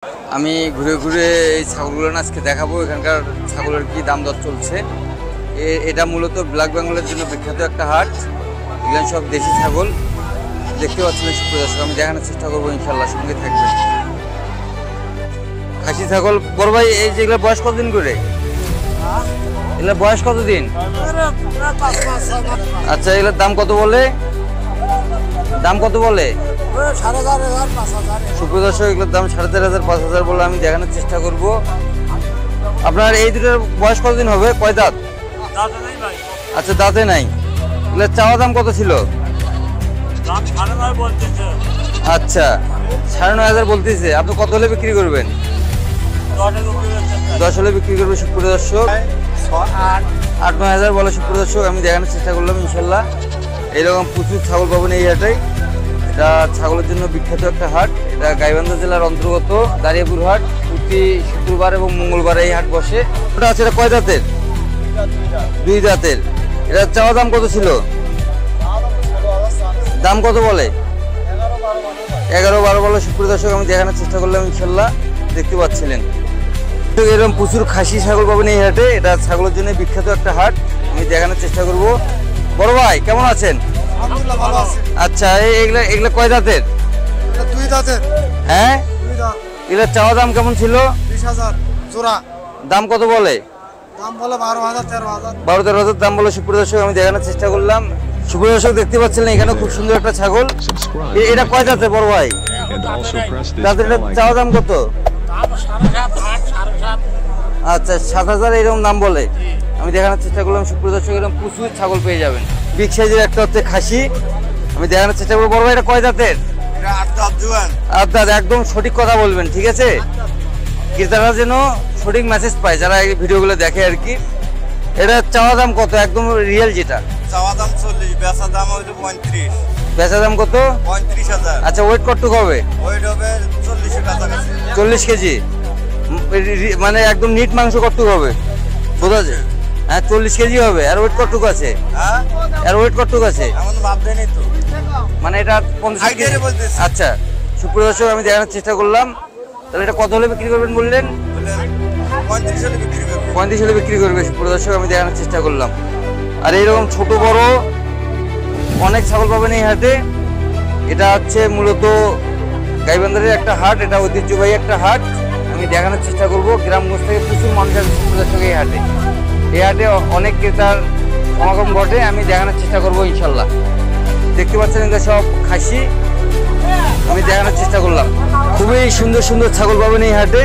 আমি ঘুরে ঘুরে এই ছাগলগুলো আজকে দেখাবো এখানকার ছাগলের কি দাম দর চলছে। এটা মূলত ব্ল্যাক বেঙ্গলের জন্য বিখ্যাত একটা হাট। এগুলো সব দেশি ছাগল দেখতে পাচ্ছেন সুপ্রিয় দর্শক, আমি দেখানোর চেষ্টা করবো, ইনশাল্লাহ সঙ্গে থাকবেন। খাসি ছাগল বড় ভাই, এই যেগুলো বয়স কতদিন করে? এগুলোর বয়স কতদিন? আচ্ছা, এগুলোর দাম কত বলে? দাম কত বলে? সুপ্রিয় দর্শক, এগুলোর দাম 4,500 5,000 বলে আমি দেখানোর চেষ্টা করব। আপনার এই দুটোর বয়স কতদিন হবে? কয় দাঁত? আচ্ছা, দাঁতে নাই। এগুলোর চাওয়া দাম কত ছিল? আচ্ছা, 9,500 বলতেছে। আপনি কত হলে বিক্রি করবেন? 10 হলে বিক্রি করবে সুপ্রিয় দর্শক। 8-9,000 বলে সুপ্রিয় দর্শক, আমি দেখানোর চেষ্টা করলাম। ইনশাল্লাহ এইরকম প্রচুর ছাগল পাবেন এই হাটে। এটা ছাগলের জন্য বিখ্যাত একটা হাট। এটা গাইবান্ধা জেলার অন্তর্গত দাঁড়িয়াপুর হাট। প্রতি শুক্রবার এবং মঙ্গলবার এই হাট বসে। ওটা আছে, এটা কয় দাঁতের? 2 দাঁতের। এটা চাওয়া দাম কত ছিল? দাম কত বলে? 11-12 বলে সুপ্রিয় দর্শক, আমি দেখানোর চেষ্টা করলাম। ইনশাল্লাহ দেখতে পাচ্ছিলেন এরকম প্রচুর খাসি ছাগল পাবেন এই হাটে। এটা ছাগলের জন্য বিখ্যাত একটা হাট, আমি দেখানোর চেষ্টা করব। বড় ভাই কেমন আছেন? আচ্ছা, এগুলা কয় দাঁতের? 2 দাঁতের। হ্যাঁ, এগুলা চাওয়া দাম কেমন ছিল? 20,000 জোড়া। দাম কত বলে? দাম বলে 12,000 13,000। 12-13,000 দাম বলে সুপ্রিয় দর্শক, আমি দেখানোর চেষ্টা করলাম। সুপ্রিয় দর্শক দেখতে পাচ্ছেন এখানে খুব সুন্দর একটা ছাগল। এটা কয় দাঁতের বড় ভাই? দাঁতের চাওয়া দাম কত? আচ্ছা, 7,000 এরকম দাম বলে। আমি দেখানোর চেষ্টা করলাম সুপ্রিয় দর্শক, এরকম প্রচুর ছাগল পেয়ে যাবেন। বিগ সাইজের একটা হচ্ছে খাসি, আমি দেখানোর চেষ্টা করবো। বড় ভাই এটা কয় দাঁতের? 8 দাঁত জোয়ান। আপনার একদম সঠিক কথা বলবেন, ঠিক আছে? ক্রেতারা যেন সঠিক মেসেজ পায় যারা এই ভিডিওগুলো দেখে আর কি। এটা চাওয়া দাম কত? একদম রিয়েল যেটা। চাওয়া দাম 40, বেচা দাম হইলো 35। বেচা দাম কত? 35,000। আচ্ছা, ওয়েট কতটুকু হবে? ওইটা হবে 40 এর কাছাকাছি। 40 কেজি। মানে একদম নিট মাংস কতটুকু হবে বোঝা যায়? হ্যাঁ, 40 কেজি হবে। আর ওয়েট কতটুকু আছে? হ্যাঁ, আর ওয়েট কতটুকু আছে? এমন ভাব দেয়নি তো, মানে এটা 50 কেজি বলতেছি। আচ্ছা সুপ্রিয় দর্শক, আমি দেখানোর চেষ্টা করলাম। তাহলে এটা কত হলে বিক্রি করবেন বললেন? 35 হলে বিক্রি করবে। 35 হলে বিক্রি করবে সুপ্রিয় দর্শক, আমি দেখানোর চেষ্টা করলাম। আর এইরকম ছোট বড় অনেক ছাগল পাবেন এই হাটে। এটা হচ্ছে মূলত গাইবান্ধারের একটা হাট, এটা ঐতিহ্যবাহী একটা হাট। আমি দেখানোর চেষ্টা করব। গ্রামগঞ্জ থেকে প্রচুর মানুষ আসে সুপ্রিয় দর্শক এই হাটে। এই হাটে অনেক ক্রেতার সমাগম ঘটে, আমি দেখানোর চেষ্টা করবো ইনশাল্লাহ। দেখতে পাচ্ছেন এগুলো সব খাসি, আমি দেখানোর চেষ্টা করলাম। খুবই সুন্দর সুন্দর ছাগল পাবেন এই হাটে।